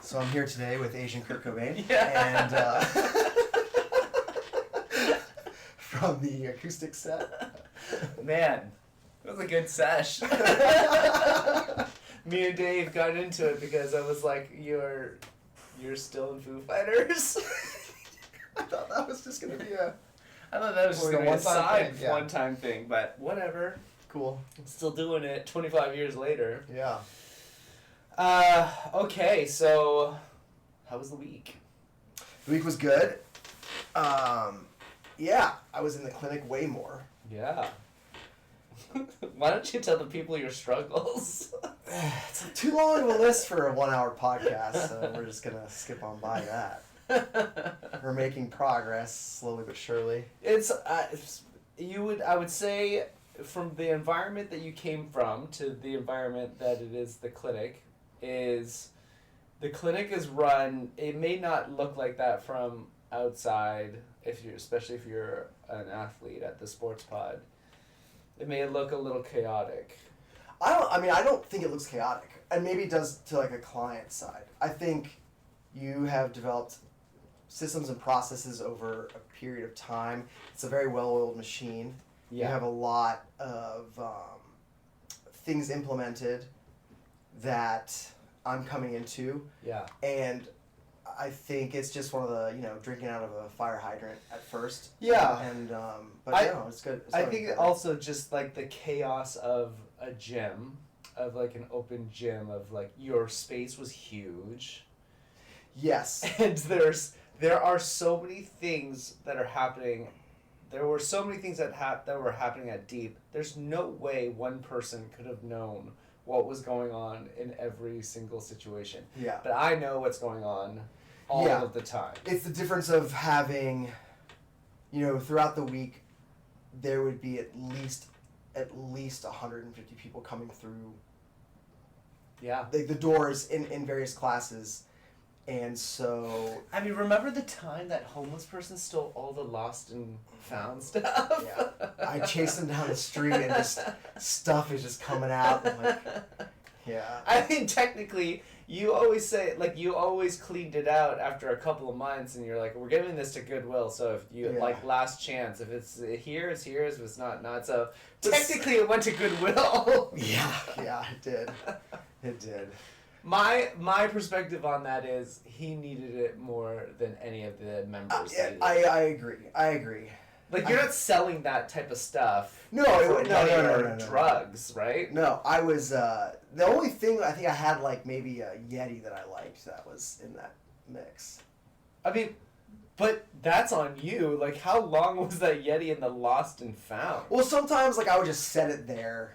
So I'm here today with Asian Kurt Cobain. Yeah. And from the acoustic set. Man, it was a good sesh. Me and Dave got into it because I was like, you're still in Foo Fighters? I thought that was just going to be a... I thought that was just Like a going to be a one-time side thing, yeah. one-time thing, but whatever. Cool. I'm still doing it 25 years later. Yeah. Okay, so how was the week? The week was good. Yeah, I was in the clinic way more. Yeah. Why don't you tell the people your struggles? It's too long of a list for a 1-hour podcast, so we're just going to skip on by that. We're making progress, slowly but surely. I would say, from the environment that you came from to the environment that it is the clinic, is run, it may not look like that from outside, especially if you're an athlete at the sports pod. It may look a little chaotic. I don't think it looks chaotic. And maybe it does to like a client side. I think you have developed systems and processes over a period of time. It's a very well-oiled machine. Yeah. You have a lot of things implemented that I'm coming into. Yeah. And I think it's just one of the, drinking out of a fire hydrant at first. Yeah. And, it's good. It's I going think good. also just like the chaos of a gym, of like an open gym, of like your space was huge. Yes. And there are so many things that are happening. There were so many things that were happening at Deep. There's no way one person could have known what was going on in every single situation. Yeah. But I know what's going on all of the time. It's the difference of having, throughout the week, there would be at least 150 people coming through. Yeah. The doors in various classes. And so... I mean, remember the time that homeless person stole all the lost and found stuff? Yeah. I chased him down the street and just stuff is just coming out. And yeah. I mean, technically, you always say, you always cleaned it out after a couple of months, and you're like, we're giving this to Goodwill, so if you, last chance, if it's here, it's here, if it's not. So technically it went to Goodwill. Yeah, it did. It did. My perspective on that is he needed it more than any of the members. I agree. You're not selling that type of stuff. No, drugs, right? No, I was the only thing I think I had maybe a Yeti that I liked that was in that mix. I mean, but that's on you. How long was that Yeti in the lost and found? Well, sometimes I would just set it there.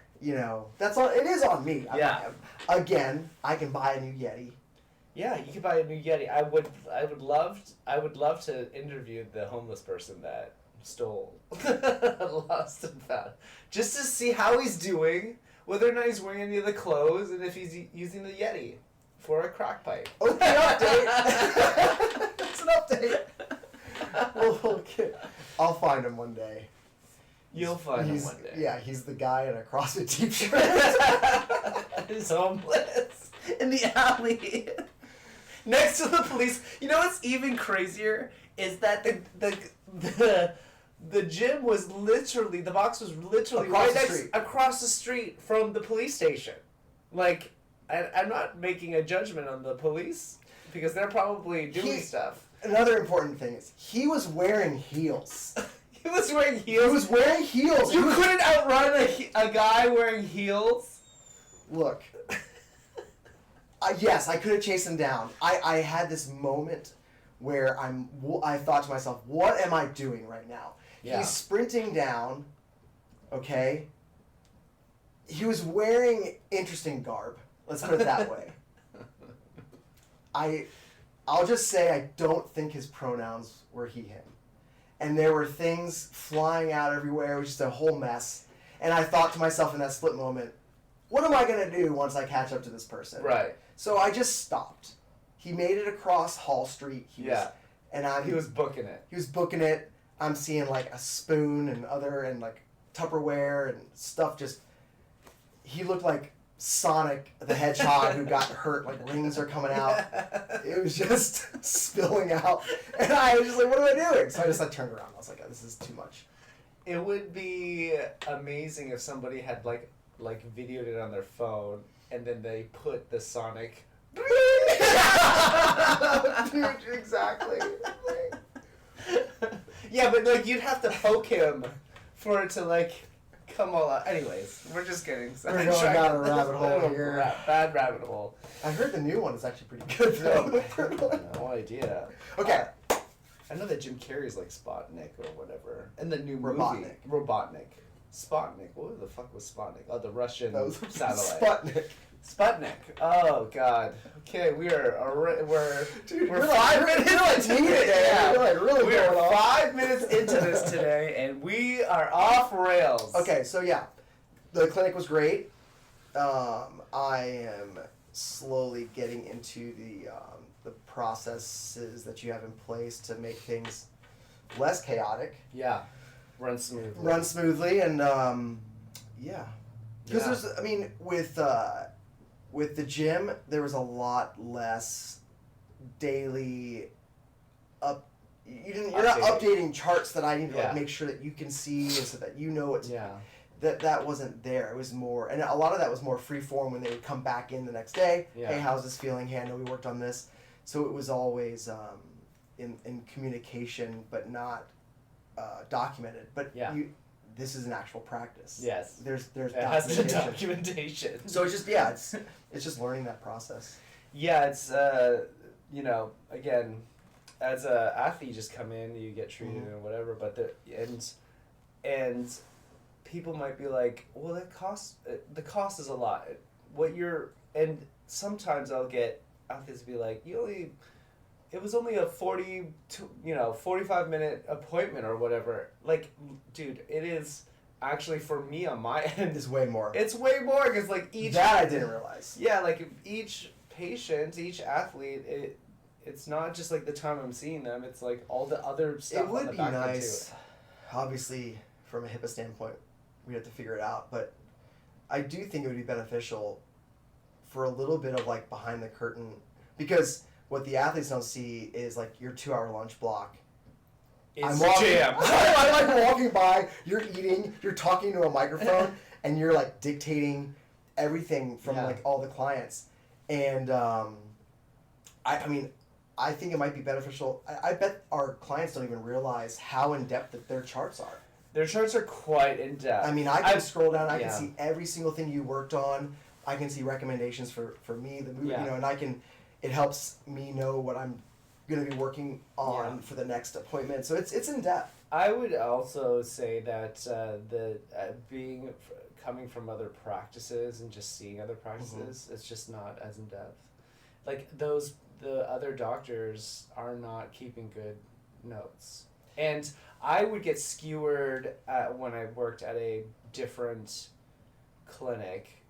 That's all. It is on me. Yeah. Again, I can buy a new Yeti. Yeah, you can buy a new Yeti. I would love to interview the homeless person that stole lost and found, just to see how he's doing, whether or not he's wearing any of the clothes, and if he's using the Yeti for a crack pipe. Okay, update. That's an update. Well, okay. I'll find him one day. You'll find him one day. Yeah, he's the guy in a CrossFit t-shirt. He's homeless in the alley next to the police. You know what's even crazier is that the gym was literally, the box was literally across the street from the police station. I'm not making a judgment on the police because they're probably doing stuff. Another important thing is he was wearing heels. He was wearing heels? You couldn't outrun a guy wearing heels? Look. Yes, I could have chased him down. I had this moment where I thought to myself, what am I doing right now? Yeah. He's sprinting down, okay? He was wearing interesting garb. Let's put it that way. I'll just say I don't think his pronouns were he, him. And there were things flying out everywhere. It was just a whole mess. And I thought to myself in that split moment, what am I going to do once I catch up to this person? Right. So I just stopped. He made it across Hall Street. He was booking it. He was booking it. I'm seeing a spoon and Tupperware and stuff. He looked like Sonic the Hedgehog who got hurt, like rings are coming out. It was just spilling out. And I was just like, what am I doing? So I just turned around. I was like, oh, this is too much. It would be amazing if somebody had like videoed it on their phone and then they put the Sonic. Dude, exactly. Yeah, but like you'd have to poke him for it to like come all out. Anyways, we're just kidding. We're going down a rabbit hole here. Bad rabbit hole. I heard the new one is actually pretty good though. No idea. Okay. I know that Jim Carrey's like Spotnik or whatever. And the new Robotnik. movie. Robotnik. Spotnik. What the fuck was Spotnik? Oh, the Russian satellite. Sputnik. Sputnik. Oh God. Okay, we're 5 minutes into it. Yeah, we are 5 minutes into this today, and we are off rails. Okay, so yeah, the clinic was great. I am slowly getting into the processes that you have in place to make things less chaotic. Yeah, run smoothly, and yeah, because there's, I mean, with the gym, there was a lot less daily up. You're not updating charts that I need to like make sure that you can see, so that you know it's. Yeah. That wasn't there. It was more, and a lot of that was more free form when they would come back in the next day. Yeah. Hey, how's this feeling? Hey, I know we worked on this. So it was always in communication, but not documented. But this is an actual practice. Yes. There's it has the documentation. So it's just it's just learning that process. Yeah, it's again, as a athlete, you just come in, you get treated and whatever. But and people might be like, well, the cost is a lot. And sometimes I'll get athletes be like, it was only a 45-minute appointment or whatever. Like, dude, it is actually, for me on my end, It's way more. It's way more because like each that I didn't realize. Yeah, like each patient, each athlete, it's not just like the time I'm seeing them. It's like all the other stuff. It would on the be back end nice. too. Obviously, from a HIPAA standpoint, we have to figure it out. But I do think it would be beneficial for a little bit of like behind the curtain, because what the athletes don't see is like your 2-hour lunch block. I'm like walking by, you're eating, you're talking to a microphone, and you're like dictating everything from like all the clients. And I mean, I think it might be beneficial. I bet our clients don't even realize how in-depth that their charts are. Their charts are quite in-depth. I mean, I can scroll down, I can see every single thing you worked on. I can see recommendations for me, the movie, and it helps me know what I'm going to be working on for the next appointment. So it's in depth. I would also say that coming from other practices and just seeing other practices, it's just not as in depth. Like the other doctors are not keeping good notes, and I would get skewered when I worked at a different clinic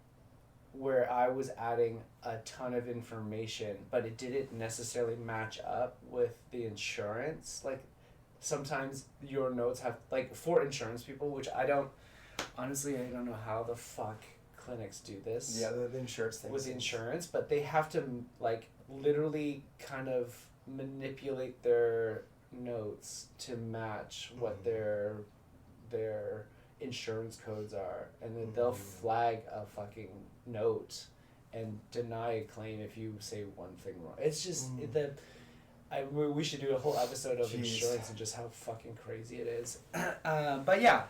where I was adding a ton of information, but it didn't necessarily match up with the insurance. Like, sometimes your notes have, like, for insurance people, which I don't know how the fuck clinics do this. Yeah, the insurance thing. With the insurance, but they have to, like, literally kind of manipulate their notes to match what their insurance codes are, and then they'll flag a fucking note and deny a claim if you say one thing wrong. It's just we should do a whole episode of insurance and just how fucking crazy it is. But yeah,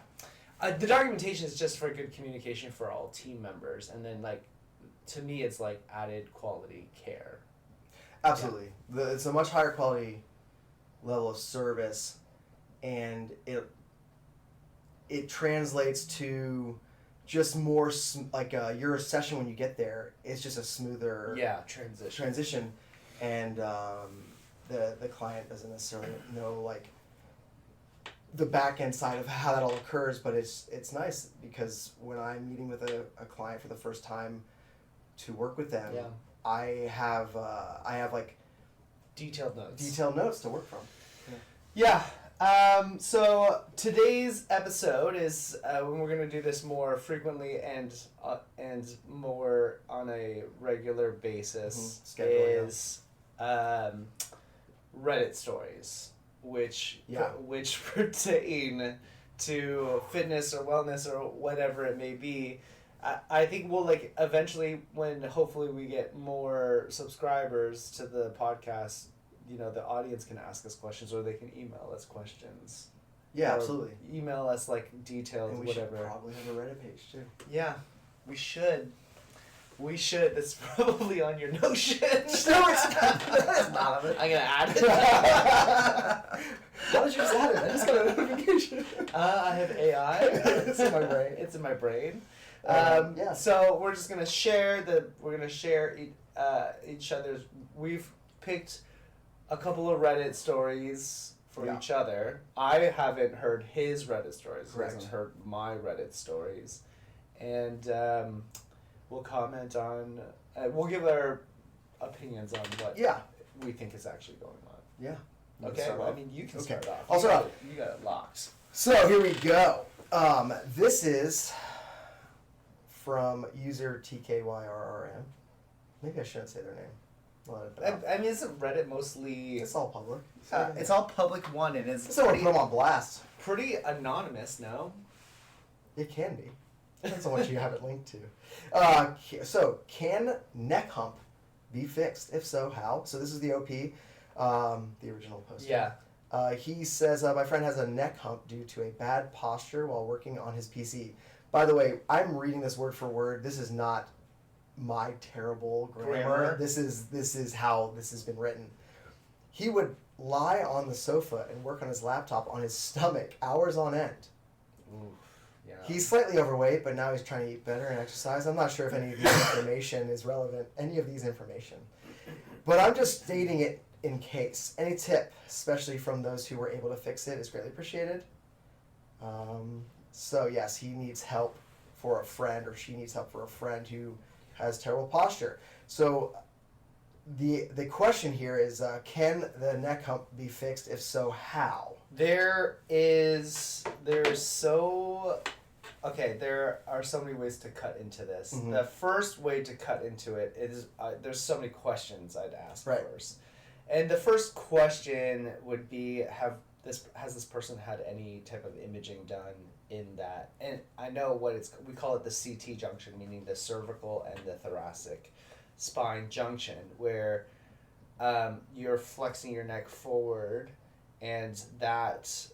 the documentation is just for good communication for all team members, and then like to me it's like added quality care. Absolutely, it's a much higher quality level of service, and it translates to just more your session when you get there. It's just a smoother transition, and the client doesn't necessarily know like the back end side of how that all occurs. But it's nice because when I'm meeting with a client for the first time to work with them, I have like detailed notes to work from. Yeah. So today's episode is when we're gonna do this more frequently and more on a regular basis is Reddit stories, which pertain to fitness or wellness or whatever it may be. I think we'll eventually, when hopefully we get more subscribers to the podcast, the audience can ask us questions or they can email us questions. Yeah, absolutely. Email us details, and we whatever. Should probably have a Reddit page too. Yeah, we should. We should. That's probably on your Notion. No, it's not. That's not on it. I'm gonna add it. How did you just add it? I just got a notification. I have AI. It's in my brain. It's in my brain. Yeah. So we're just gonna share each other's. We've picked a couple of Reddit stories for each other. I haven't heard his Reddit stories. Correct. He hasn't heard my Reddit stories, and we'll comment on. We'll give our opinions on what we think is actually going on. Yeah. Okay. Well, I mean, you can start off. I'll start off. You got it locked. So here we go. This is from user TKYRRM. Maybe I shouldn't say their name. I mean, isn't Reddit mostly... It's all public. It's all public one, and it's so put them on blast. Pretty anonymous, no? It can be. Depends on what you have it linked to. So, can neck hump be fixed? If so, how? So this is the OP, the original poster. Yeah. He says, my friend has a neck hump due to a bad posture while working on his PC. By the way, I'm reading this word for word. This is not my terrible grammar. This is how this has been written. He would lie on the sofa and work on his laptop on his stomach hours on end. Oof, yeah. He's slightly overweight, but now he's trying to eat better and exercise. I'm not sure if any of these information is relevant, but I'm just stating it in case. Any tip, especially from those who were able to fix it, is greatly appreciated. So yes, he needs help for a friend, or she needs help for a friend who has terrible posture. So the question here is, can the neck hump be fixed? If so, how? There are so many ways to cut into this. Mm-hmm. The first way to cut into it is, there's so many questions I'd ask first. And the first question would be, has this person had any type of imaging done in that? And I know we call it the CT junction, meaning the cervical and the thoracic spine junction, where you're flexing your neck forward, and that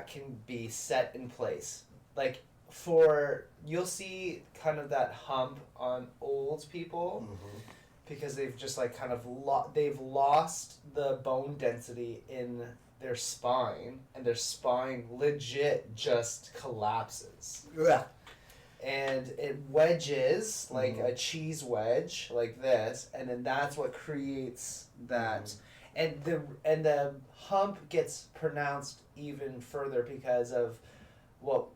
can be set in place. You'll see kind of that hump on old people, because they've just they've lost the bone density in their spine, and their spine legit just collapses. Yeah. And it wedges like a cheese wedge, like this, and then that's what creates that. And the hump gets pronounced even further because of what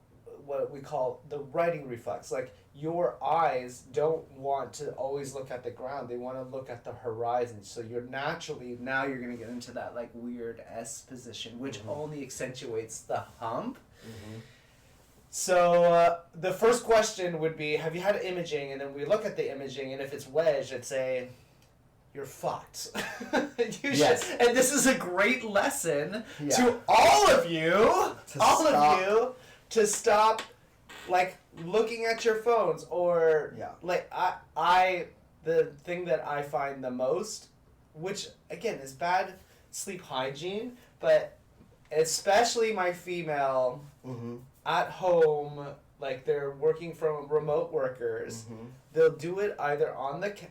we call the writing reflex. Like, your eyes don't want to always look at the ground. They want to look at the horizon. So you're going to get into that weird S position, which only accentuates the hump. So the first question would be, have you had imaging? And then we look at the imaging, and if it's wedged, I'd say, you're fucked. Yes. And this is a great lesson to all of you, to stop looking at your phones, or the thing that I find the most, which again is bad sleep hygiene, but especially my female at home, they're working from remote workers, they'll do it either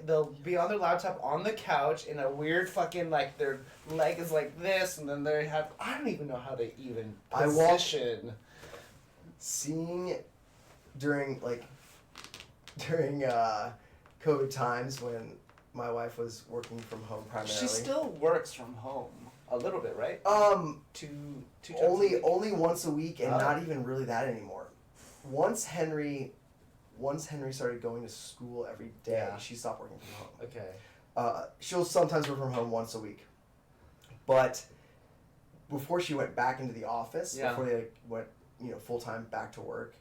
they'll be on their laptop on the couch in a weird fucking their leg is like this, and then they have, I don't even know how they even position. Seeing during COVID times when my wife was working from home primarily. She still works from home a little bit, right? Two times only once a week, and not even really that anymore. Once Henry started going to school every day, she stopped working from home. Okay. She'll sometimes work from home once a week, but before she went back into the office, Yeah. before they went, full time back to work.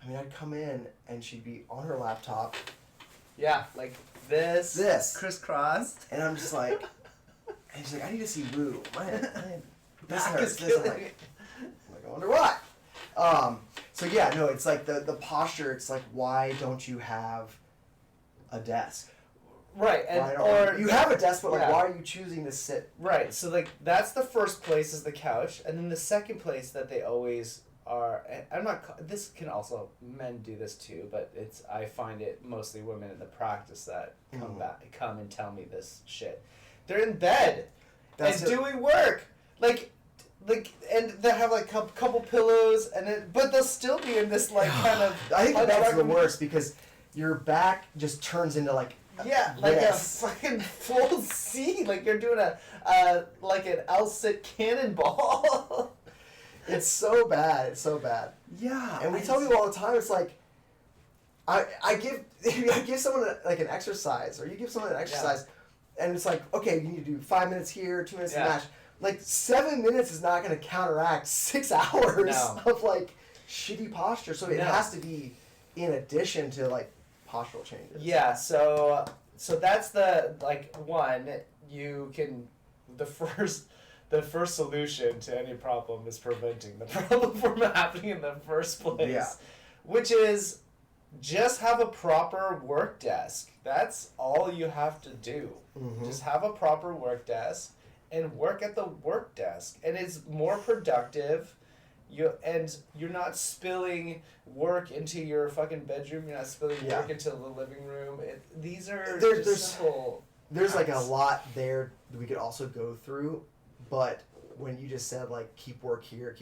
I mean, I'd come in and she'd be on her laptop. Yeah, like this. Crisscrossed. And I'm just like, and she's like, I need to see Boo. This Back hurts. is I'm killing me. like, I wonder why. So yeah, no, it's like the posture. It's like, why don't you have a desk? Right, and or you have a desk, but like, yeah. why are you choosing to sit? Right, so like that's the first place is the couch, and then the second place that they always are. And I'm not. This can also men do this too, but I find it mostly women in the practice that come and tell me this shit. They're in bed and doing work, like, and they have like a couple pillows, but they'll still be in this like kind of. I think that's the worst because your back just turns into like. Yeah, like a fucking full C, like you're doing like an L-sit cannonball. It's so bad. It's so bad. Yeah, and we tell people all the time. It's like, I give someone like an exercise, or you give someone an exercise, and it's like, okay, you need to do 5 minutes here, 2 minutes in mash. Like 7 minutes is not going to counteract 6 hours of like shitty posture. So it has to be in addition to like. Postural changes. Yeah, so that's the like one you can the first solution to any problem is preventing the problem from happening in the first place. Yeah. Which is just have a proper work desk. That's all you have to do. Mm-hmm. Just have a proper work desk and work at the work desk. And it's more productive. You're not spilling work into your fucking bedroom. You're not spilling work into the living room. These are simple. There's like a lot there that we could also go through, but when you just said like keep work here,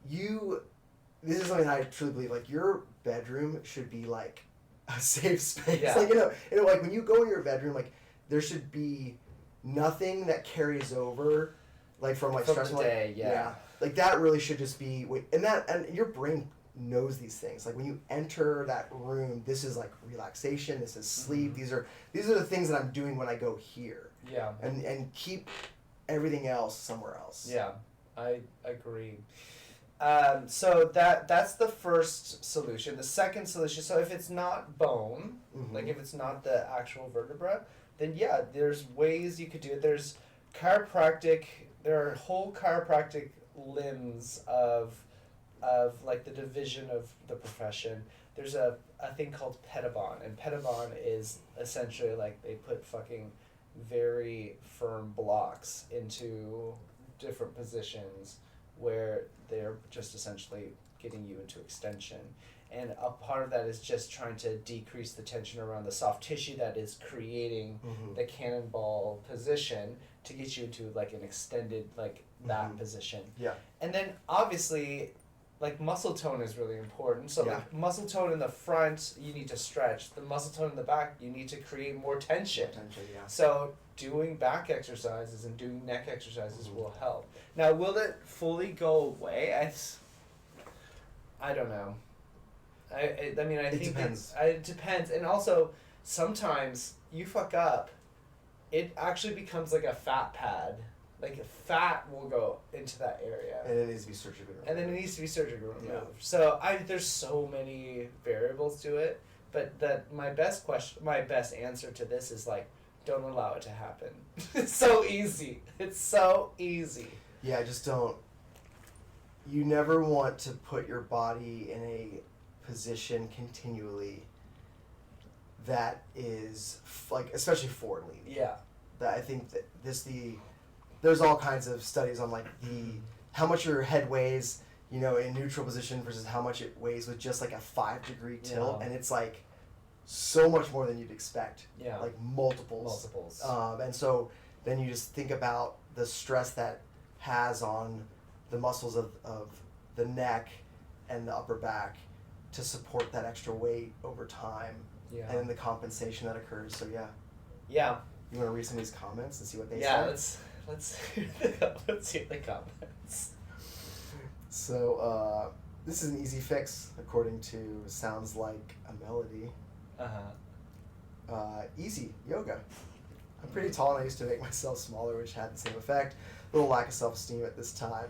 this is something I truly believe. Like your bedroom should be like a safe space. Yeah. Like like when you go in your bedroom, like there should be nothing that carries over, like from stress the day. Yeah. Like that really should just be and your brain knows these things. Like when you enter that room, this is like relaxation, this is sleep. Mm-hmm. These are the things that I'm doing when I go here. Yeah. And keep everything else somewhere else. Yeah. I agree. So that's the first solution. The second solution, so if it's not bone, like if it's not the actual vertebra, then there's ways you could do it. There's chiropractic, there are whole chiropractic limbs of like the division of the profession. There's a thing called pedibond, and pedibond is essentially like they put fucking very firm blocks into different positions where they're just essentially getting you into extension. And a part of that is just trying to decrease the tension around the soft tissue that is creating the cannonball position to get you into like an extended like that position. Yeah. And then obviously like muscle tone is really important. So like muscle tone in the front, you need to stretch. The muscle tone in the back, you need to create more tension. So doing back exercises and doing neck exercises will help. Now, will it fully go away? I don't know. I mean, I think it depends. And also, sometimes you fuck up, it actually becomes like a fat pad. Like fat will go into that area. And it needs to be surgically removed. And then it needs to be surgically removed. Yeah. So there's so many variables to it. But my best answer to this is like, don't allow it to happen. It's so easy. It's so easy. Yeah, just don't. You never want to put your body in a position continually that is like, especially forward leaning. Yeah. That I think that there's all kinds of studies on like how much your head weighs, in neutral position versus how much it weighs with just like a 5-degree tilt, and it's like so much more than you'd expect. Yeah. Like multiples. And so then you just think about the stress that has on the muscles of the neck and the upper back to support that extra weight over time. Yeah. And then the compensation that occurs. So yeah. Yeah. You want to read some of these comments and see what they say? Yeah, let's hear the comments. So this is an easy fix according to Sounds Like a Melody. Easy yoga. I'm pretty tall, and I used to make myself smaller, which had the same effect. A little lack of self-esteem at this time.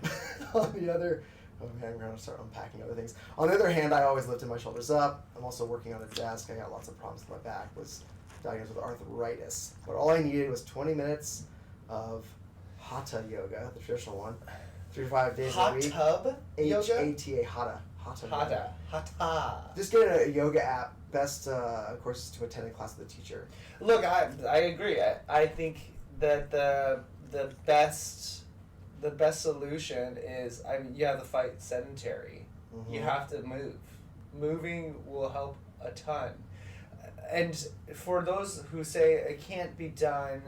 On the other, oh man, I'm going to start unpacking other things. On the other hand, I always lifted my shoulders up. I'm also working on a desk. I got lots of problems with my back. Was diagnosed with arthritis. But all I needed was 20 minutes of hatha yoga, the traditional one, 3 to 5 days a week. Hot tub yoga? H-A-T-A, hatha. Hatha. Hatha. Just get a yoga app. Best, of course, is to attend a class with a teacher. Look, I agree. I think that the best solution is, I mean, you have to fight sedentary. Mm-hmm. You have to move. Moving will help a ton. And for those who say it can't be done,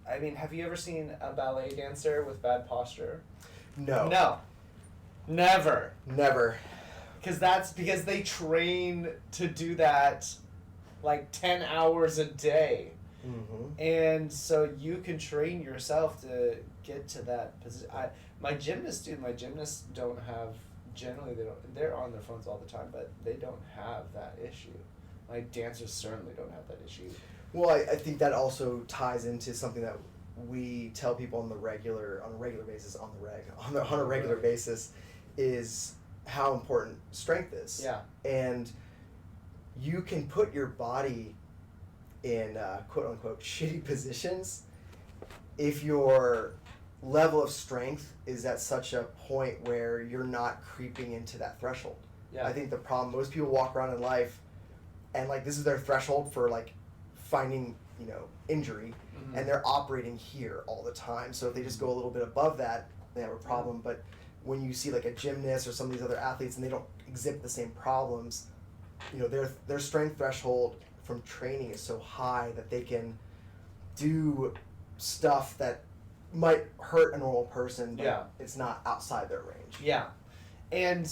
I mean, have you ever seen a ballet dancer with bad posture? No. No. Never. Never. Because they train to do that like 10 hours a day. Mm-hmm. And so you can train yourself to get to that position. My gymnasts don't have, generally they're on their phones all the time, but they don't have that issue. My dancers certainly don't have that issue. Well, I think that also ties into something that we tell people on a regular basis is how important strength is. Yeah. And you can put your body in quote unquote shitty positions if your level of strength is at such a point where you're not creeping into that threshold. Yeah. I think the problem, most people walk around in life and like this is their threshold for like finding, injury, Mm-hmm. and they're operating here all the time. So if they just go a little bit above that, they have a problem. But when you see like a gymnast or some of these other athletes and they don't exhibit the same problems, their strength threshold from training is so high that they can do stuff that might hurt a normal person, but it's not outside their range. Yeah. And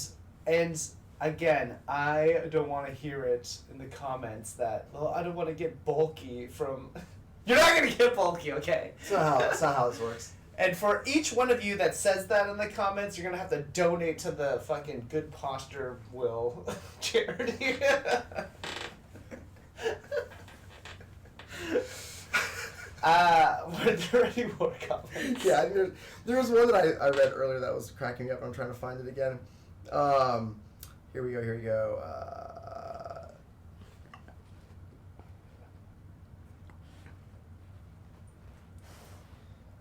again, I don't want to hear it in the comments that, well, I don't want to get bulky from... You're not going to get bulky, okay? It's not how this works. And for each one of you that says that in the comments, you're going to have to donate to the fucking Good Posture Will charity. Were there any more comments? Yeah, there was one that I read earlier that was cracking me up. I'm trying to find it again. Here we go.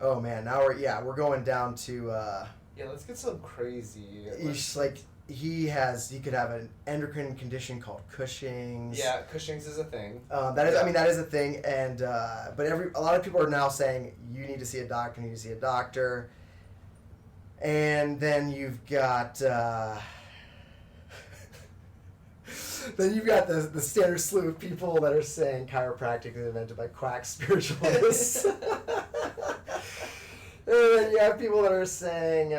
Oh man, now we're going down to. Yeah, let's get some crazy. He could have an endocrine condition called Cushing's. Yeah, Cushing's is a thing. That is a thing, and but a lot of people are now saying you need to see a doctor, and then you've got the standard slew of people that are saying chiropractic is invented by quack spiritualists. And then you have people that are saying,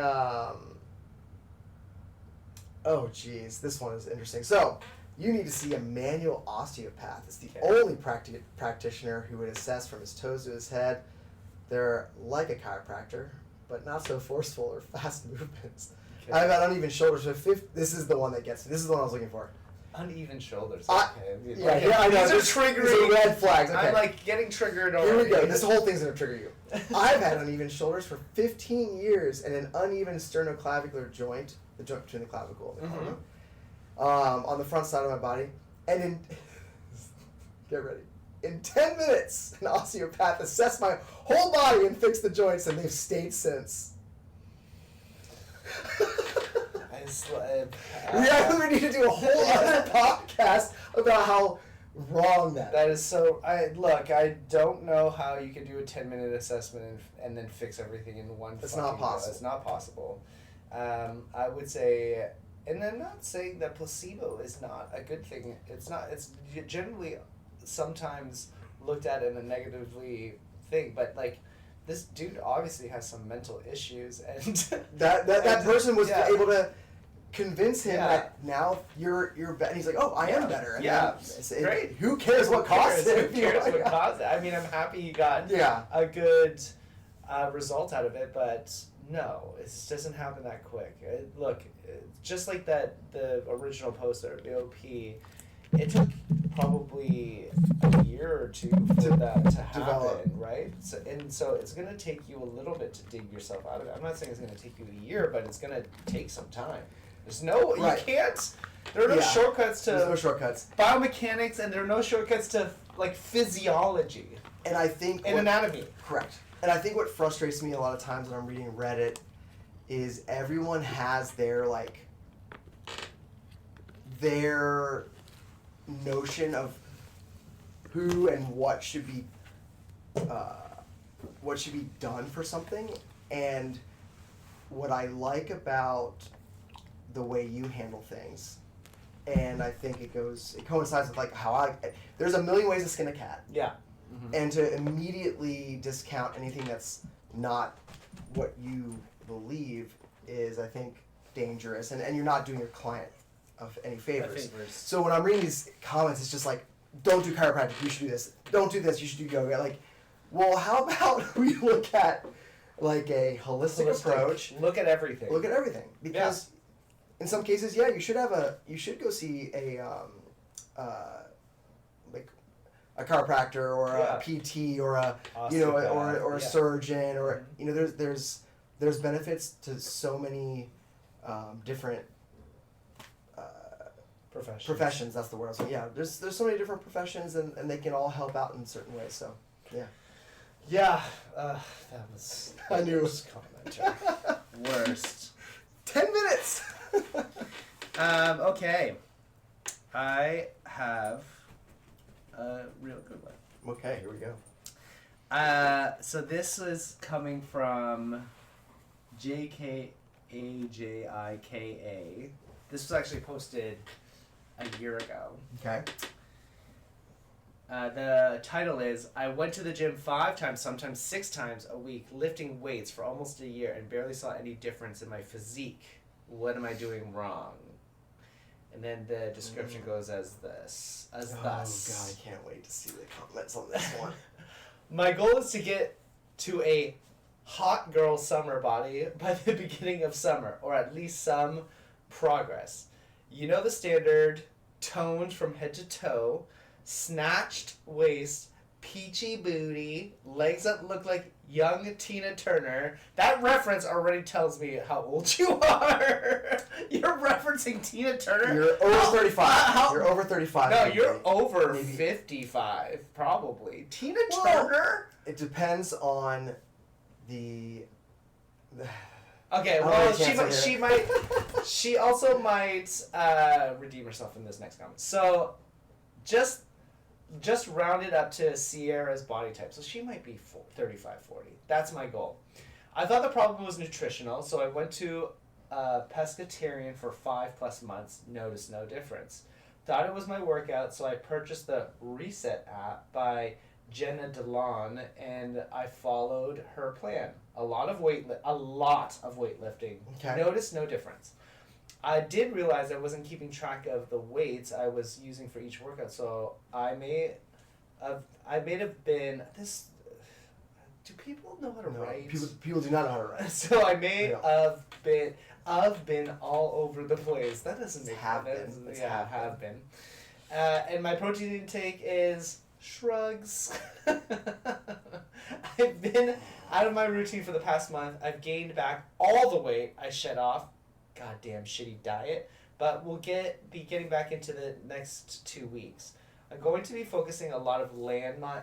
oh geez, this one is interesting. So, you need to see a manual osteopath. It's the only practitioner who would assess from his toes to his head. They're like a chiropractor, but not so forceful or fast movements. Okay. I've had uneven shoulders. So this is the one that gets me. This is the one I was looking for. Uneven shoulders. Okay. I know. These are triggering. These are red flags. Okay. I'm like getting triggered already. Here we go. This whole thing's gonna trigger you. I've had uneven shoulders for 15 years and an uneven sternoclavicular joint, the joint between the clavicle and the column, on the front side of my body. And get ready. In 10 minutes, an osteopath assessed my whole body and fixed the joints, and they've stayed since. We actually need to do a whole other podcast about how wrong that is. So, I don't know how you can do a 10-minute assessment and then fix everything in one. It's not possible. It's not possible. I would say, and I'm not saying that placebo is not a good thing. It's not. It's generally sometimes looked at in a negatively thing, but like. This dude obviously has some mental issues, and that person was able to convince him that now you're better. And he's like, oh, I am better. And great. Who cares what caused it? Who cares what caused it? I mean, I'm happy you got a good result out of it, but no, it just doesn't happen that quick. Look, just like the original poster, the OP, it took probably a year or two for that to happen, develop. right? So it's going to take you a little bit to dig yourself out of it. I'm not saying it's going to take you a year, but it's going to take some time. There's no, Right. you can't, there are no shortcuts to There's no shortcuts. biomechanics, and there are no shortcuts to like physiology And I think and anatomy. Correct. And I think what frustrates me a lot of times when I'm reading Reddit is everyone has their notion of who and what should be done for something. And what I like about the way you handle things, and I think it coincides with like how there's a million ways to skin a cat. Yeah. And to immediately discount anything that's not what you believe is, I think, dangerous. And you're not doing your client of any favors. So when I'm reading these comments, it's just like, don't do chiropractic, you should do this. Don't do this, you should do yoga. Like, well, how about we look at like a holistic approach? Look at everything. Look at everything. Because in some cases, you should go see a chiropractor or a PT or a or a surgeon or there's benefits to so many different professions. That's the word. So there's so many different professions and they can all help out in certain ways. So that was I knew. Worst comment. Worst. 10 minutes. Okay, I have a real good one. Okay, here we go. So this is coming from JKAJIKA. This was actually posted a year ago. Okay. The title is, I went to the gym 5 times, sometimes 6 times a week, lifting weights for almost a year and barely saw any difference in my physique. What am I doing wrong? And then the description goes as thus. Oh God, I can't wait to see the comments on this one. My goal is to get to a hot girl summer body by the beginning of summer, or at least some progress. You know the standard, toned from head to toe, snatched waist, peachy booty, legs that look like young Tina Turner. That reference already tells me how old you are. You're referencing Tina Turner? You're over 35. You're over 35. No, maybe. you're over Maybe. 55, probably. Tina Turner? It depends on the Okay, well, she also might redeem herself in this next comment. So, just round it up to Sierra's body type. So she might be 35, 40. That's my goal. I thought the problem was nutritional, so I went to a pescatarian for 5+ months. Noticed no difference. Thought it was my workout, so I purchased the Reset app by Jenna DeLon, and I followed her plan. A lot of weightlifting. Okay. Noticed no difference. I did realize I wasn't keeping track of the weights I was using for each workout, so I may have been this. Do people know how to write? People do not know how to write. So I may have been all over the place. That doesn't make sense. Yeah, have been. And my protein intake is shrugs. I've been out of my routine for the past month. I've gained back all the weight I shed off. Goddamn shitty diet. But we'll be getting back into the next 2 weeks. I'm going to be focusing a lot on landmine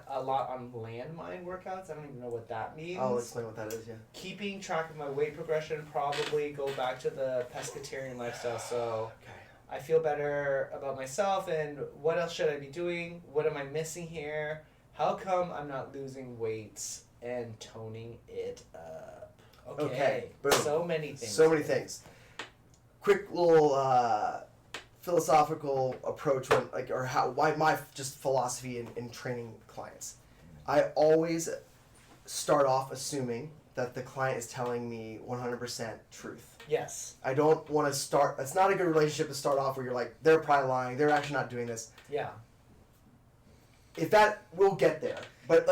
workouts. I don't even know what that means. I'll explain what that is, yeah. Keeping track of my weight progression, probably go back to the pescatarian lifestyle. So Okay. I feel better about myself, and what else should I be doing? What am I missing here? How come I'm not losing weights and toning it up? Okay. Boom. So many things. So many things. Quick little philosophical approach why my just philosophy in training clients. I always start off assuming that the client is telling me 100% truth. Yes. I don't want to start. It's not a good relationship to start off where you're like, they're probably lying. They're actually not doing this. Yeah. If that, we'll get there. But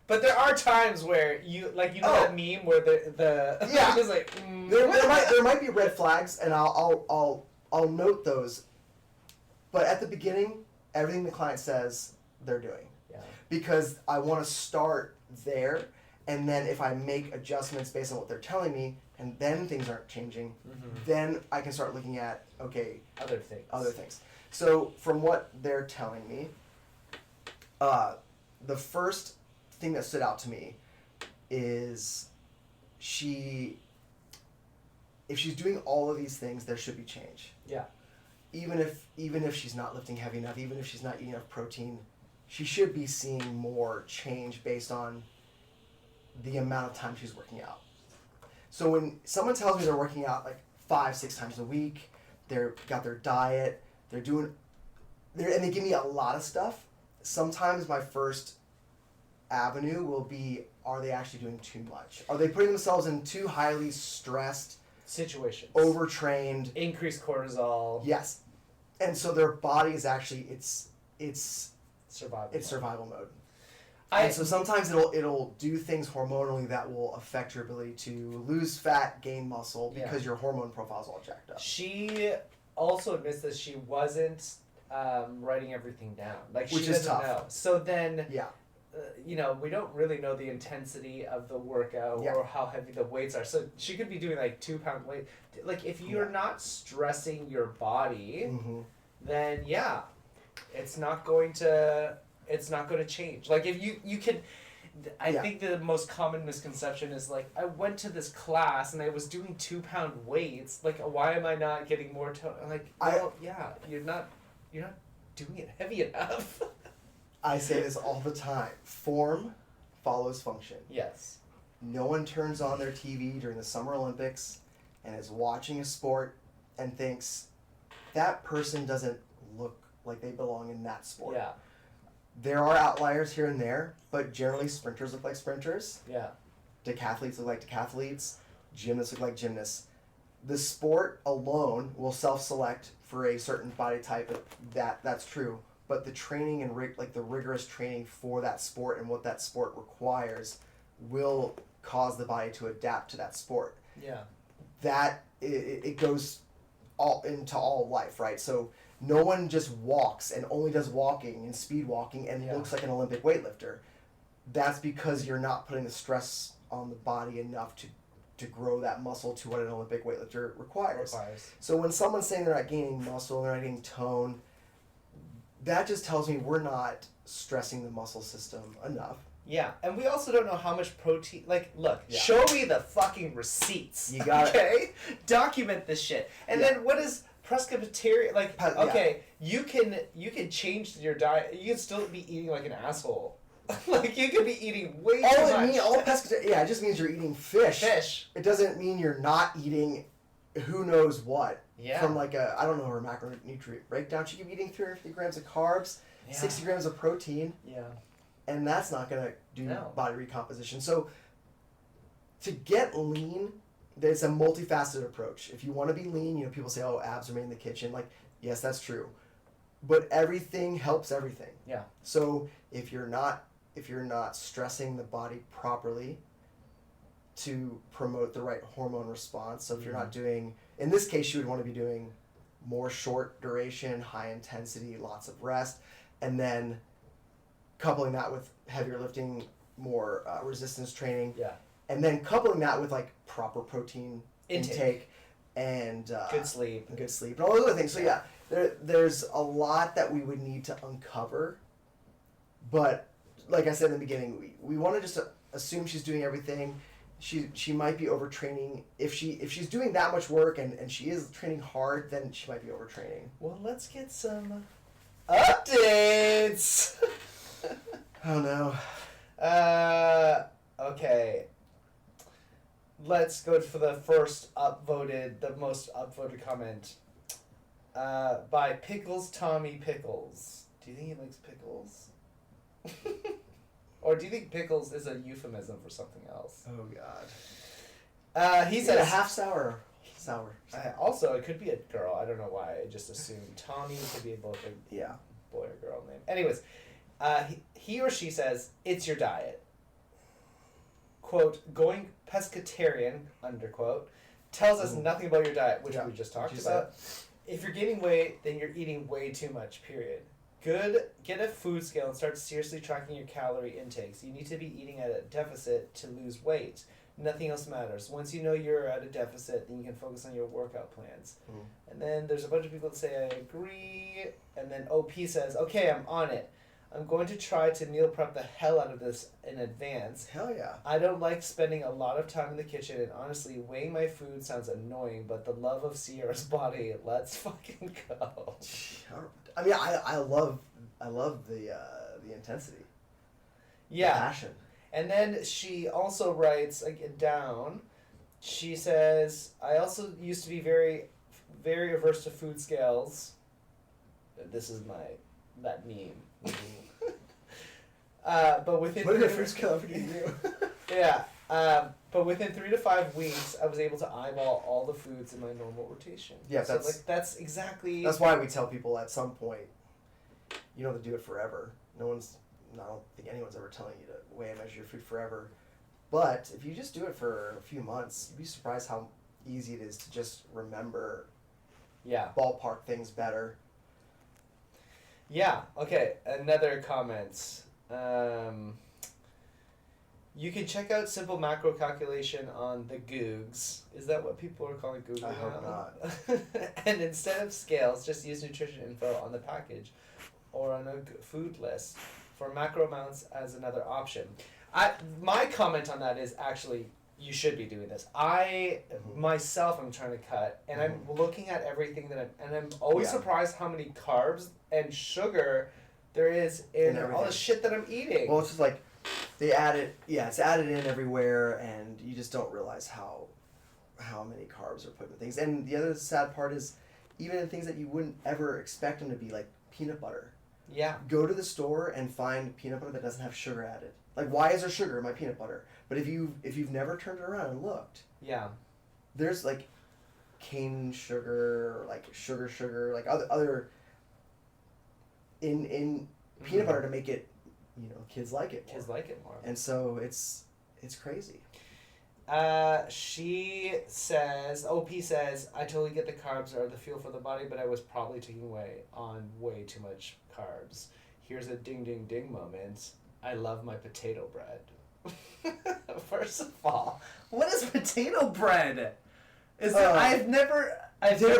But there are times where that meme where the it's like there might be red flags, and I'll note those. But at the beginning, everything the client says they're doing. Yeah. Because I want to start there, and then if I make adjustments based on what they're telling me, and then things aren't changing, then I can start looking at, okay, other things. So from what they're telling me, the first thing that stood out to me is if she's doing all of these things, there should be change. Yeah. Even if she's not lifting heavy enough, even if she's not eating enough protein, she should be seeing more change based on the amount of time she's working out. So when someone tells me they're working out like 5-6 times a week, they've got their diet, and they give me a lot of stuff, sometimes my first avenue will be, are they actually doing too much? Are they putting themselves in too highly stressed situations, overtrained, increased cortisol? Yes. And so their body is actually it's survival mode. And so sometimes it'll do things hormonally that will affect your ability to lose fat, gain muscle, because your hormone profile's all jacked up. She also admits that she wasn't writing everything down. Like, which she is doesn't tough. know. So then, yeah. We don't really know the intensity of the workout or how heavy the weights are. So she could be doing like 2-pound weight. Like, if you're not stressing your body, then it's not going to change. Like, if you can, I think the most common misconception is like, I went to this class and I was doing 2-pound weights. Like, why am I not getting more tone? Like, you're not doing it heavy enough. I say this all the time. Form follows function. Yes. No one turns on their TV during the Summer Olympics and is watching a sport and thinks that person doesn't look like they belong in that sport. Yeah. There are outliers here and there, but generally sprinters look like sprinters. Yeah. Decathletes look like decathletes. Gymnasts look like gymnasts. The sport alone will self-select for a certain body type. That's true. But the training and the rigorous training for that sport and what that sport requires will cause the body to adapt to that sport. Yeah. That it goes all into all life, right? So no one just walks and only does walking and speed walking and looks like an Olympic weightlifter. That's because you're not putting the stress on the body enough to grow that muscle to what an Olympic weightlifter requires. So when someone's saying they're not gaining muscle, they're not getting tone, that just tells me we're not stressing the muscle system enough. Yeah, and we also don't know how much protein. Like, look, show me the fucking receipts. You got it. Document this shit. And then what is pescatarian? Like, you can change your diet. You can still be eating like an asshole. Like, you could be eating way too much. It just means you're eating fish. It doesn't mean you're not eating who knows what. Yeah. From like I don't know her macronutrient breakdown. She could be eating 350 grams of carbs, 60 grams of protein. Yeah. And that's not going to do body recomposition. So to get lean, there's a multifaceted approach. If you want to be lean, people say, oh, abs are made in the kitchen. Like, yes, that's true. But everything helps everything. Yeah. So if you're not stressing the body properly to promote the right hormone response, so if you're not doing, in this case, you would want to be doing more short duration, high intensity, lots of rest, and then coupling that with heavier lifting, more resistance training, and then coupling that with like proper protein intake and good sleep, and all those other things. So there's a lot that we would need to uncover, but like I said in the beginning, we want to just assume she's doing everything. She might be overtraining. If she's doing that much work and she is training hard, then she might be overtraining. Well, let's get some updates. Oh no. Okay. Let's go for the most upvoted comment. By Pickles Tommy Pickles. Do you think he likes pickles? Or do you think pickles is a euphemism for something else? Oh God. He says a half sour. Also, it could be a girl. I don't know why. I just assumed Tommy could be both a boy or girl name. Anyways, he or she says, it's your diet. Quote, going pescatarian, underquote, tells us nothing about your diet, which we just talked about. If you're gaining weight, then you're eating way too much, period. get a food scale and start seriously tracking your calorie intakes. You need to be eating at a deficit to lose weight. Nothing else matters. Once you know you're at a deficit, then you can focus on your workout plans. And then there's a bunch of people that say, I agree. And then OP says, okay, I'm on it. I'm going to try to meal prep the hell out of this in advance. Hell yeah. I don't like spending a lot of time in the kitchen, and honestly, weighing my food sounds annoying, but the love of Sierra's body, let's fucking go. I mean, I love the intensity. Yeah. The passion. And then she also writes down, she says, I also used to be very, very averse to food scales. This is that meme. But within... What did a food scale ever do you? Yeah. But within 3 to 5 weeks, I was able to eyeball all the foods in my normal rotation. Yeah, so that's exactly... That's why we tell people at some point, you don't have to do it forever. I don't think anyone's ever telling you to weigh and measure your food forever. But if you just do it for a few months, you'd be surprised how easy it is to just remember ballpark things better. Yeah, okay. Another comment. You can check out simple macro calculation on the Googs. Is that what people are calling Google I now? hope not. And instead of scales, just use nutrition info on the package or on a food list for macro amounts as another option. My comment on that is actually you should be doing this. Myself am trying to cut, and I'm looking at everything I'm always surprised how many carbs and sugar there is in all the shit that I'm eating. Well, it's just like they add it. Yeah, it's added in everywhere, and you just don't realize how many carbs are put in things. And the other sad part is, even in things that you wouldn't ever expect them to be, like peanut butter. Yeah. Go to the store and find peanut butter that doesn't have sugar added. Like, why is there sugar in my peanut butter? But if you've never turned it around and looked, there's like cane sugar, or like sugar, like other in peanut butter to make it, kids like it more. Kids like it more. And so it's crazy. She says, OP says, I totally get the carbs are the fuel for the body, but I was probably taking way too much carbs. Here's a ding ding ding moment. I love my potato bread. First of all, what is potato bread? Potato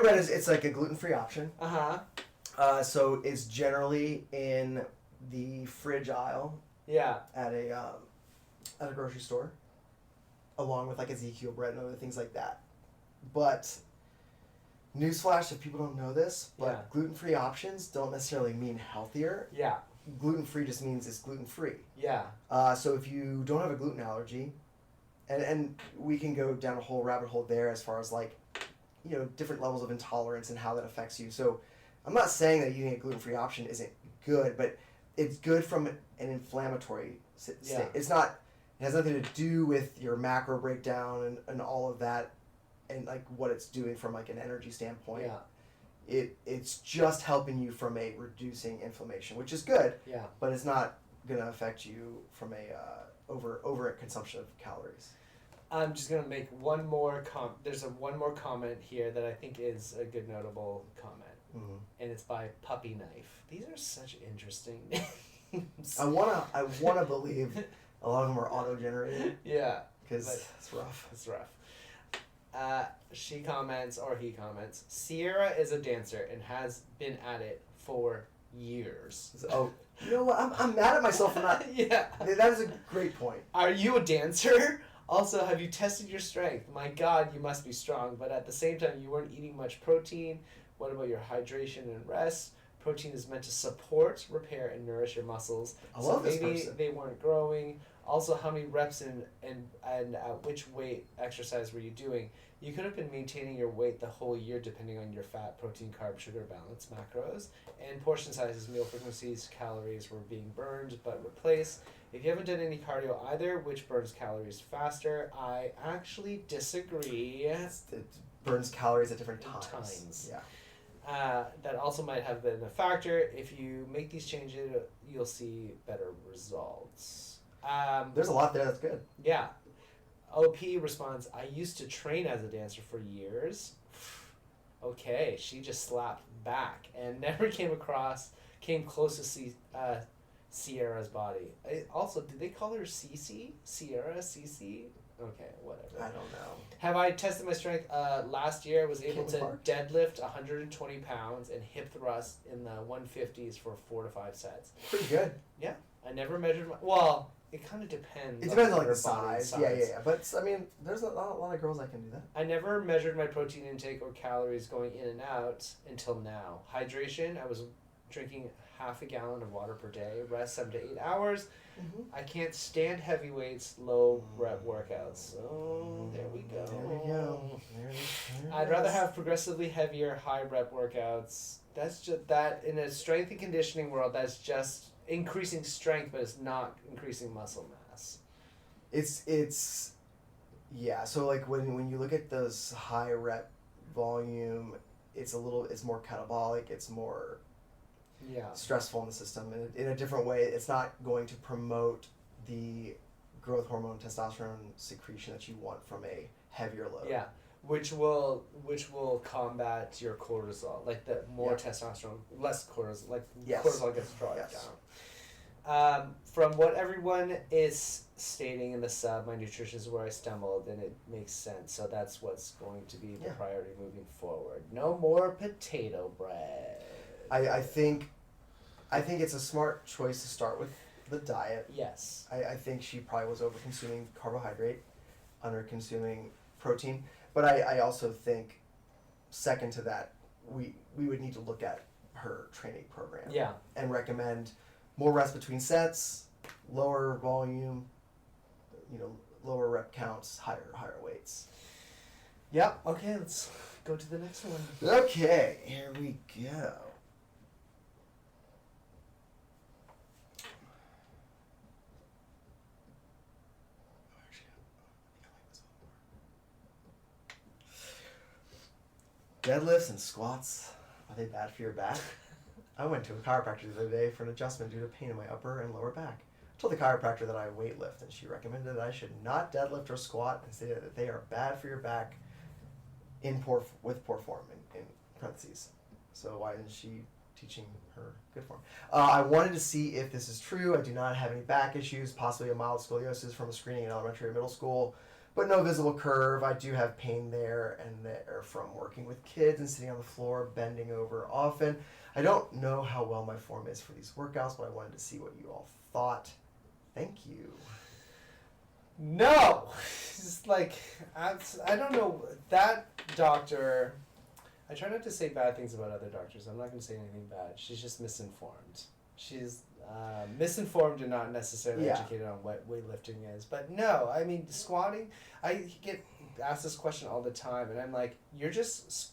bread it's like a gluten-free option. Uh-huh. So it's generally in the fridge aisle. Yeah. At a grocery store, along with like Ezekiel bread and other things like that. But newsflash, if people don't know this, but gluten-free options don't necessarily mean healthier. Yeah. Gluten-free just means it's gluten-free. Yeah. So if you don't have a gluten allergy, and we can go down a whole rabbit hole there as far as like, different levels of intolerance and how that affects you. So I'm not saying that eating a gluten-free option isn't good, but it's good from an inflammatory state. Yeah. It has nothing to do with your macro breakdown and all of that, and like what it's doing from like an energy standpoint. Yeah. It's just helping you from a reducing inflammation, which is good. Yeah. But it's not gonna affect you from a over consumption of calories. I'm just gonna make one more there's one more comment here that I think is a good notable comment, and it's by Puppy Knife. These are such interesting names. I wanna believe a lot of them are auto generated. Yeah, because it's rough. It's rough. She comments, or he comments, Sierra is a dancer and has been at it for years. Oh, you know what? I'm mad at myself for not. Yeah. That is a great point. Are you a dancer? Also, have you tested your strength? My God, you must be strong, but at the same time, you weren't eating much protein. What about your hydration and rest? Protein is meant to support, repair, and nourish your muscles. I love this maybe person. They weren't growing. Also, how many reps and at which weight exercise were you doing? You could have been maintaining your weight the whole year depending on your fat, protein, carb, sugar balance, macros, and portion sizes, meal frequencies, calories were being burned but replaced. If you haven't done any cardio either, which burns calories faster, I actually disagree. It burns calories at different times. Yeah. That also might have been a factor. If you make these changes, you'll see better results. There's a lot there that's good. Yeah. OP responds, I used to train as a dancer for years. Okay, she just slapped back and never came across came close to Sierra's body. Also, did they call her Cece? Sierra? Cece? Okay, whatever. I don't know. Have I tested my strength? Last year I was able to Park? deadlift 120 pounds and hip thrust in the 150s for 4 to 5 sets. Pretty good. Yeah. I never measured my... Well, it kind of depends. It depends on like your the size. Yeah. But I mean, there's a lot of girls that can do that. I never measured my protein intake or calories going in and out until now. Hydration, I was drinking half a gallon of water per day. Rest 7 to 8 hours. Mm-hmm. I can't stand heavy weights, low rep workouts. Oh, there we go. I'd rather have progressively heavier, high rep workouts. That's just that in a strength and conditioning world. That's just increasing strength, but it's not increasing muscle mass. It's yeah. So like when you look at those high rep volume, it's more catabolic. It's more stressful in the system in a different way. It's not going to promote the growth hormone testosterone secretion that you want from a heavier load. Yeah, which will combat your cortisol. Like the more testosterone, less cortisol. Like cortisol gets drawn down. From what everyone is stating in the sub, my nutrition is where I stumbled, and it makes sense. So that's what's going to be the priority moving forward. No more potato bread. I think it's a smart choice to start with the diet. Yes. I think she probably was over consuming carbohydrate, under consuming protein. But I also think second to that, we would need to look at her training program. Yeah. And recommend more rest between sets, lower volume, lower rep counts, higher weights. Yep. Okay, let's go to the next one. Okay, here we go. Deadlifts and squats, are they bad for your back? I went to a chiropractor the other day for an adjustment due to pain in my upper and lower back. I told the chiropractor that I weightlift, and she recommended that I should not deadlift or squat and stated that they are bad for your back with poor form in parentheses. So why isn't she teaching her good form? I wanted to see if this is true. I do not have any back issues, possibly a mild scoliosis from a screening in elementary or middle school, but no visible curve. I do have pain there and there from working with kids and sitting on the floor, bending over often. I don't know how well my form is for these workouts, but I wanted to see what you all thought. Thank you. No! It's like, I don't know. That doctor, I try not to say bad things about other doctors. I'm not going to say anything bad. She's just misinformed. She's misinformed and not necessarily educated on what weightlifting is. But no, I mean, squatting, I get asked this question all the time, and I'm like, there's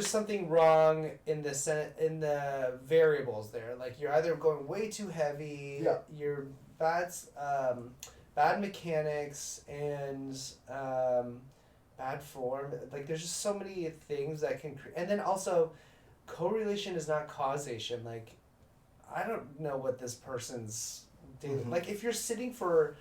something wrong in the variables there. Like, you're either going way too heavy, you're bad mechanics, and bad form. Like, there's just so many things that can and then also, correlation is not causation. Like, I don't know what this person's daily like. If you're sitting for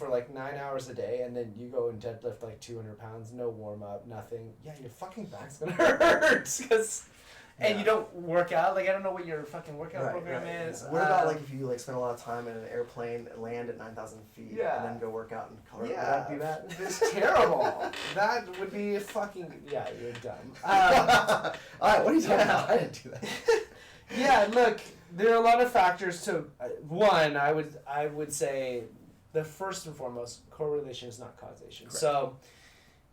like 9 hours a day and then you go and deadlift like 200 pounds, no warm up, nothing, your fucking back's gonna hurt. And you don't work out. Like, I don't know what your fucking workout program is. Yeah. What about like if you like spend a lot of time in an airplane, land at 9,000 feet, and then go work out in Colorado? Yeah, Would that be bad? It's terrible. That would be fucking you're dumb. All right, what are you talking about? I didn't do that. Look, there are a lot of factors to one. I would say the first and foremost, correlation is not causation. Correct. So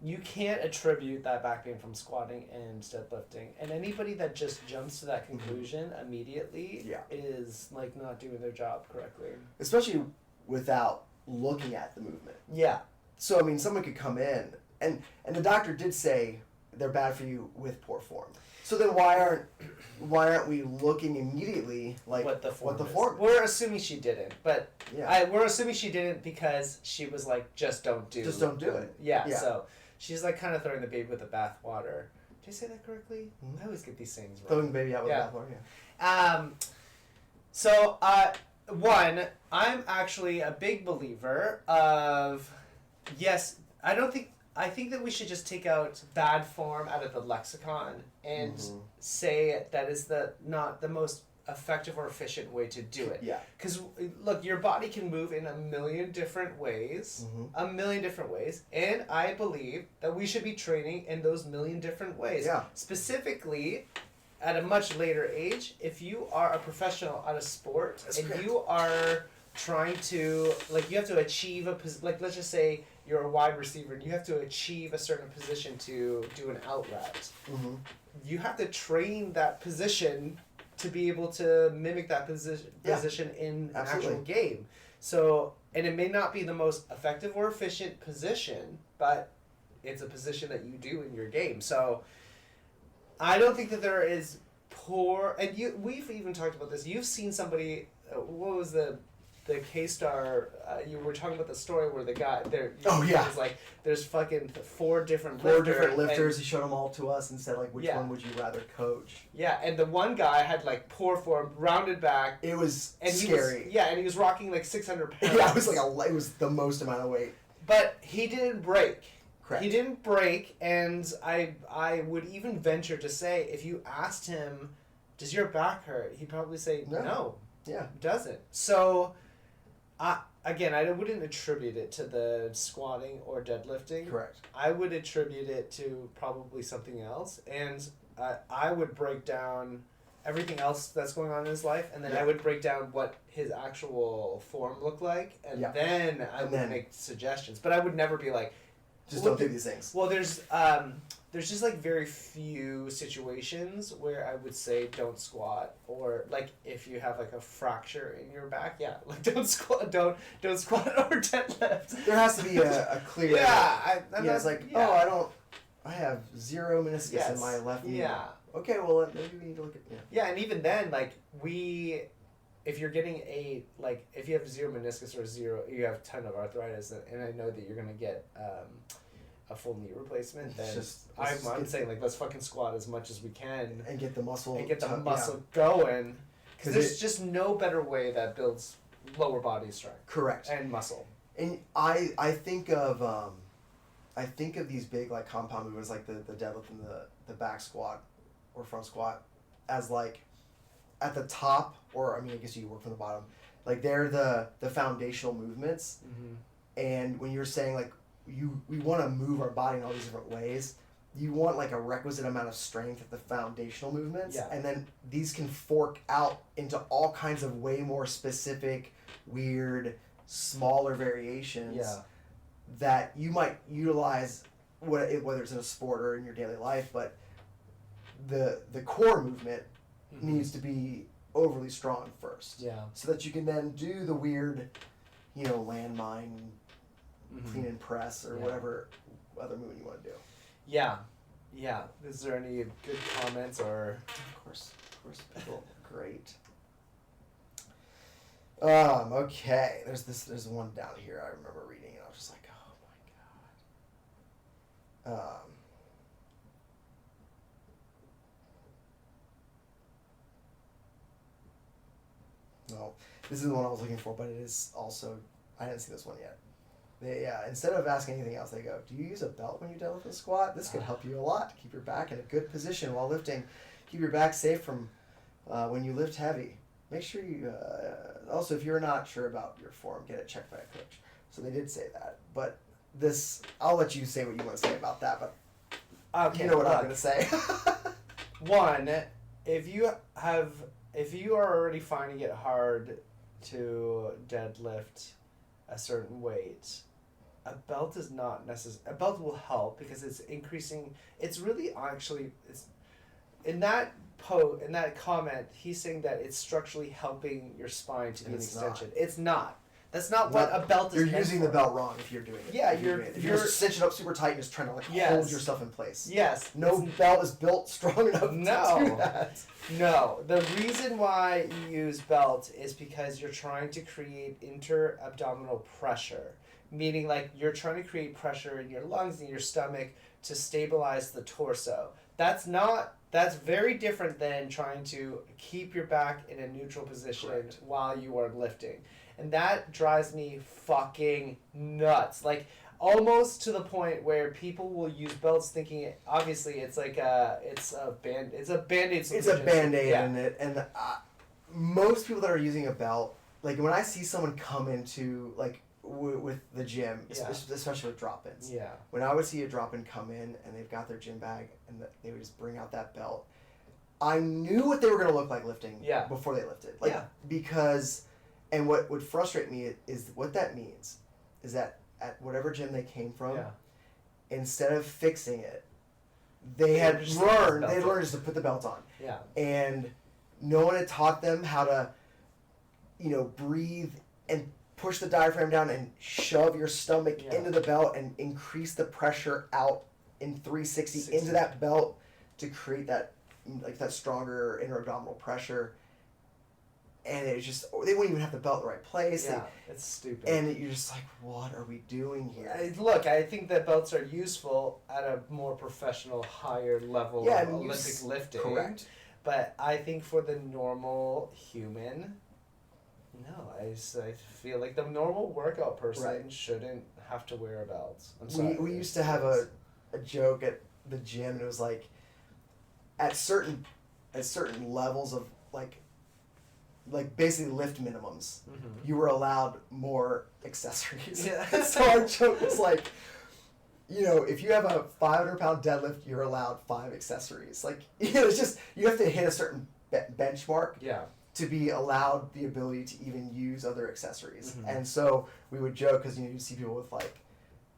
you can't attribute that back pain from squatting and deadlifting, and anybody that just jumps to that conclusion immediately is like not doing their job correctly. Especially without looking at the movement. Yeah. So I mean, someone could come in, and the doctor did say they're bad for you with poor form. So then why aren't we looking immediately like what the form is? We're assuming she didn't, but we're assuming she didn't because she was like, just don't do it. Yeah. So she's like kind of throwing the baby with the bathwater. Did I say that correctly? I always get these things wrong. Throwing the baby out with the bathwater. Yeah. So one, I'm actually a big believer of yes. I don't think I think that we should just take out bad form out of the lexicon and say that is not the most effective or efficient way to do it. Yeah. Because look, your body can move in a million different ways, and I believe that we should be training in those million different ways. Yeah. Specifically, at a much later age, if you are a professional at a sport you are trying to, like, you have to achieve like, let's just say you're a wide receiver and you have to achieve a certain position to do an out route. You have to train that position to be able to mimic that position in an actual game. So, and it may not be the most effective or efficient position, but it's a position that you do in your game. So, I don't think that there is poor, and we've even talked about this. You've seen somebody, what was the K-Star, you were talking about the story where the guy there. Was like, there's fucking four different lifters. He showed them all to us and said, like, which one would you rather coach? Yeah, and the one guy had, like, poor form, rounded back. It was scary. And he was rocking like 600 pounds. Yeah, it was the most amount of weight. But he didn't break. Correct. He didn't break, and I would even venture to say, if you asked him, does your back hurt? He'd probably say no. Yeah, it doesn't. So, I wouldn't attribute it to the squatting or deadlifting. Correct. I would attribute it to probably something else, and I would break down everything else that's going on in his life, and then I would break down what his actual form looked like, and then I would make suggestions. But I would never be like, just don't do these things. Well, there's just, like, very few situations where I would say don't squat, or, like, if you have, like, a fracture in your back, like, don't squat or deadlift. There has to be a clear. It's like, I have zero meniscus in my left knee. Yeah. Okay, well, maybe we need to look at. Yeah, and even then, like, if you're getting if you have zero meniscus or you have a ton of arthritis, and I know that you're gonna get a full knee replacement, then I'm saying, like, let's fucking squat as much as we can and get the muscle going, because there's just no better way that builds lower body strength. Correct. And muscle. And I think of these big, like, compound movements, like the deadlift and the back squat or front squat, as, like, at the top, or I mean, I guess you work from the bottom, like, they're the foundational movements. And when you're saying, like, we want to move our body in all these different ways, you want, like, a requisite amount of strength at the foundational movements, and then these can fork out into all kinds of way more specific, weird, smaller variations that you might utilize, whether it's in a sport or in your daily life, but the core movement needs to be overly strong first, so that you can then do the weird, landmine, clean and press, or whatever other movement you want to do. Yeah. Is there any good comments or? Of course, people. Great. Okay. There's one down here I remember reading, and I was just like, oh my god. No, this is the one I was looking for, but it is also, I didn't see this one yet. Instead of asking anything else, they go, do you use a belt when you deadlift and squat? This could help you a lot to keep your back in a good position while lifting. Keep your back safe from when you lift heavy. Make sure you, also, if you're not sure about your form, get it checked by a coach. So they did say that. But this, I'll let you say what you want to say about that, but you know what I'm going to say. One, if you are already finding it hard to deadlift a certain weight, a belt is not necessary. A belt will help because it's increasing. It's really actually, it's in that comment, he's saying that it's structurally helping your spine to be an extension. It's not. That's not what a belt is. You're using the belt wrong if you're doing it. Yeah, if you're just cinching up super tight and just trying to, like, hold yourself in place. Yes. No belt is built strong enough to do that. No. The reason why you use belt is because you're trying to create inter-abdominal pressure. Meaning, like, you're trying to create pressure in your lungs and your stomach to stabilize the torso. That's very different than trying to keep your back in a neutral position while you are lifting. And that drives me fucking nuts. Like, almost to the point where people will use belts thinking obviously it's like it's a band-aid solution. It's a band-aid yeah. in it, and most people that are using a belt, like when I see someone come into like with the gym, especially with drop-ins. Yeah. When I would see a drop-in come in and they've got their gym bag and they would just bring out that belt, I knew what they were gonna look like lifting before they lifted. Like because, and what would frustrate me is what that means is that at whatever gym they came from, instead of fixing it, they had learned just to put the belt on. Yeah. And no one had taught them how to, breathe and push the diaphragm down and shove your stomach into the belt and increase the pressure out in 360 into that belt to create that stronger inner abdominal pressure. And it's just, they wouldn't even have the belt in the right place. Yeah, it's stupid. And you're just like, what are we doing here? Look, I think that belts are useful at a more professional, higher level of Olympic lifting. Correct. But I think for the normal human, no. I feel like the normal workout person shouldn't have to wear a belt. I'm sorry. We used to have a joke at the gym, and it was like, at certain levels of like basically lift minimums, you were allowed more accessories. Yeah. So our joke was like, if you have a 500-pound deadlift, you're allowed 5 accessories. Like, it's just, you have to hit a certain benchmark to be allowed the ability to even use other accessories. And so we would joke, because you see people with like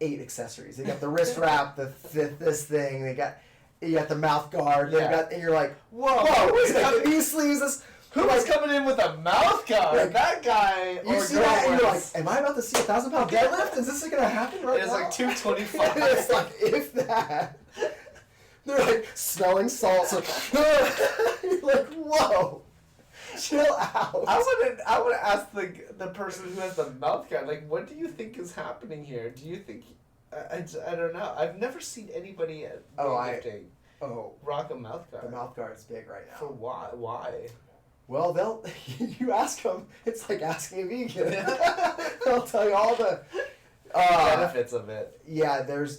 8 accessories. They got the wrist wrap, this thing, you got the mouth guard, and you're like, whoa, these sleeves, who was coming in with a mouth guard? Like, that guy. You see that and you're like, am I about to see a 1,000-pound deadlift? Is this gonna happen right now? It's like 225. It's like, if that. They're like smelling salts. Like, you're like, whoa, chill out. I would ask the person who has the mouth guard, like, what do you think is happening here? Do you think? I don't know. I've never seen anybody at weightlifting rock a mouth guard. The mouth guard's big right now. For why? Why? Well, you ask them. It's like asking a vegan. They'll tell you all the benefits of it. Yeah, there's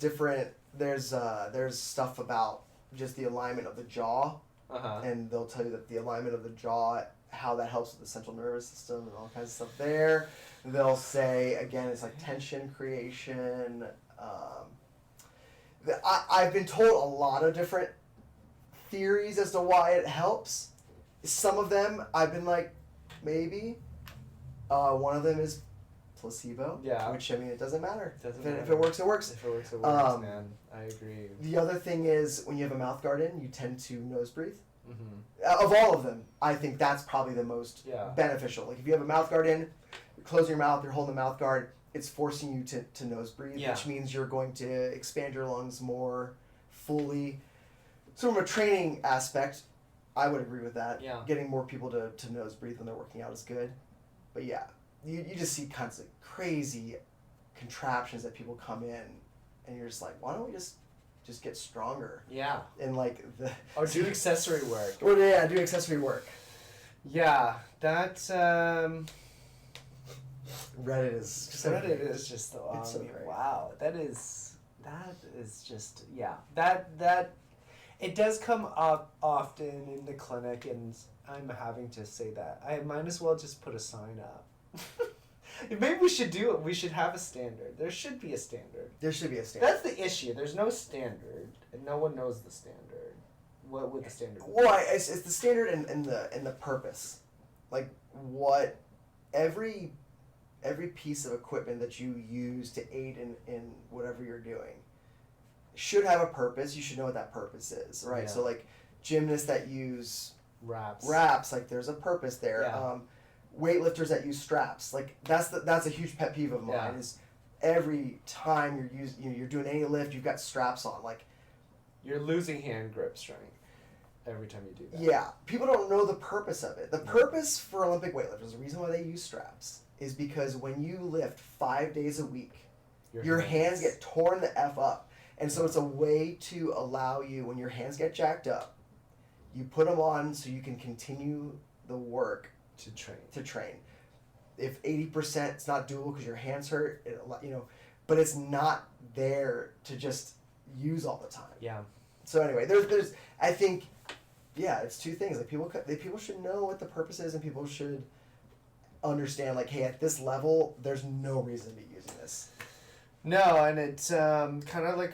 stuff about just the alignment of the jaw, and they'll tell you that the alignment of the jaw, how that helps with the central nervous system and all kinds of stuff there. They'll say, again, it's like tension creation. I've been told a lot of different theories as to why it helps. Some of them I've been like, maybe. One of them is placebo. Yeah. Which, I mean, it doesn't matter. If it works, it works. If it works, it works, man. I agree. The other thing is, when you have a mouth guard in, you tend to nose breathe. Of all of them, I think that's probably the most beneficial. Like, if you have a mouth guard in, you're closing your mouth, you're holding the mouth guard, it's forcing you to nose breathe, which means you're going to expand your lungs more fully. So from a training aspect, I would agree with that. Yeah. Getting more people to nose breathe when they're working out is good. But yeah, you just see kinds of crazy contraptions that people come in, and you're just like, why don't we just get stronger? Yeah. And like or do accessory work. Or do accessory work. Yeah, that Reddit is just it's so great. Wow, that is just that it does come up often in the clinic, and I'm having to say that I might as well just put a sign up. Maybe we should do it. We should have a standard. There should be a standard. There should be a standard. That's the issue. There's no standard, and no one knows the standard. What would the standard be? Well, it's the standard and the purpose. Like, what every piece of equipment that you use to aid in whatever you're doing should have a purpose. You should know what that purpose is, right? Yeah. So like gymnasts that use wraps, like there's a purpose there. Yeah. Weightlifters that use straps, like that's a huge pet peeve of mine. Yeah. Is every time you're doing any lift, you've got straps on, like you're losing hand grip strength every time you do that. Yeah, people don't know the purpose of it. The purpose for Olympic weightlifters, the reason why they use straps, is because when you lift 5 days a week, your hands get torn the F up. And so it's a way to allow you, when your hands get jacked up, you put them on so you can continue the work to train. If 80% it's not doable because your hands hurt, but it's not there to just use all the time. Yeah. So anyway, there's I think, yeah, it's two things. Like people should know what the purpose is, and people should understand, like, hey, at this level, there's no reason to be using this. No, and it's kind of like